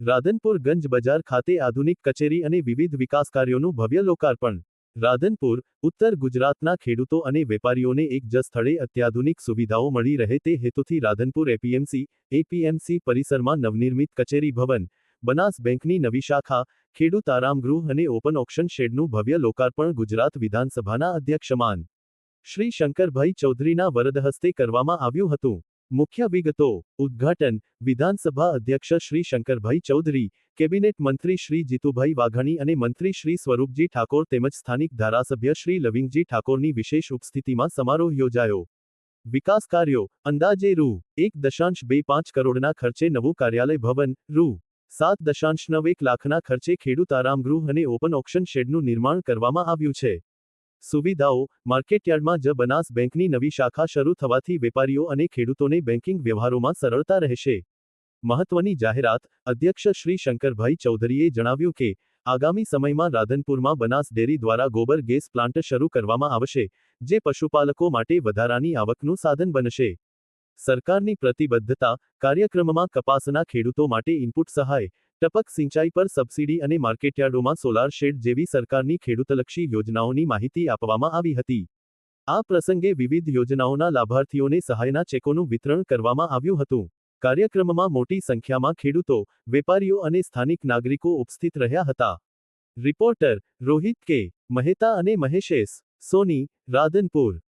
રાધનપુર ગંજ બજાર ખાતે આધુનિક કચેરી અને વિવિધ વિકાસ કાર્યોનું ભવ્ય લોકાર્પણ. રાધનપુર, ઉત્તર ગુજરાતના ખેડૂતો અને વેપારીઓને એક જ સ્થળે અત્યાધુનિક સુવિધાઓ મળી રહે તે હેતુથી રાધનપુર એપીએમસી પરિસરમાં નવનિર્મિત કચેરી ભવન, બનાસ બેંકની નવી શાખા, ખેડૂત આરામગૃહ અને ઓપન ઓક્શન શેડનું ભવ્ય લોકાર્પણ ગુજરાત વિધાનસભાના અધ્યક્ષમાન શ્રી શંકરભાઈ ચૌધરીના વરદ હસ્તે કરવામાં આવ્યું હતું. મુખ્ય વિગતો. ઉદ્ઘાટન વિધાનસભા અધ્યક્ષ શ્રી શંકરભાઈ ચૌધરી, કેબિનેટ મંત્રી શ્રી જીતુભાઈ વાઘાણી અને મંત્રી શ્રી સ્વરૂપજી ઠાકોર તેમજ સ્થાનિક ધારાસભ્ય શ્રી લવિંગજી ઠાકોરની વિશેષ ઉપસ્થિતિમાં સમારોહ યોજાયો. વિકાસ કાર્યો. અંદાજે રૂ.1.25 કરોડના ખર્ચે નવું કાર્યાલય ભવન, રૂ.7.91 લાખના ખર્ચે ખેડૂત આરામગૃહ અને ઓપન ઓક્શન શેડનું નિર્માણ કરવામાં આવ્યું છે. સુવિધાઓ. માર્કેટયાર્ડમાં જ બનાસ બેંકની નવી શાખા શરૂ થવાથી વેપારીઓ અને ખેડૂતોને બેન્કિંગ વ્યવહારોમાં સરળતા રહેશે. મહત્વની જાહેરાત. અધ્યક્ષ શ્રી શંકરભાઈ ચૌધરીએ જણાવ્યું કે, આગામી સમયમાં રાધનપુરમાં બનાસ ડેરી દ્વારા ગોબર ગેસ પ્લાન્ટ શરૂ કરવામાં આવશે, જે પશુપાલકો માટે વધારાની આવકનું સાધન બનશે. સરકારની પ્રતિબદ્ધતા. કાર્યક્રમમાં કપાસના ખેડૂતો માટે ઇનપુટ સહાય, ટપક સિંચાઈ પર સબસિડી અને માર્કેટયાર્ડોમાં સોલાર શેડ જેવી સરકારની ખેડૂતલક્ષી યોજનાઓની માહિતી આપવામાં આવી હતી. આ પ્રસંગે વિવિધ યોજનાઓના લાભાર્થીઓને સહાયના ચેકોનું વિતરણ કરવામાં આવ્યું હતું. કાર્યક્રમમાં મોટી સંખ્યામાં ખેડૂતો, વેપારીઓ અને સ્થાનિક નાગરિકો ઉપસ્થિત રહ્યા હતા. રિપોર્ટર રોહિત કે. મહેતા અને મહેશ એસ. સોની, રાધનપુર.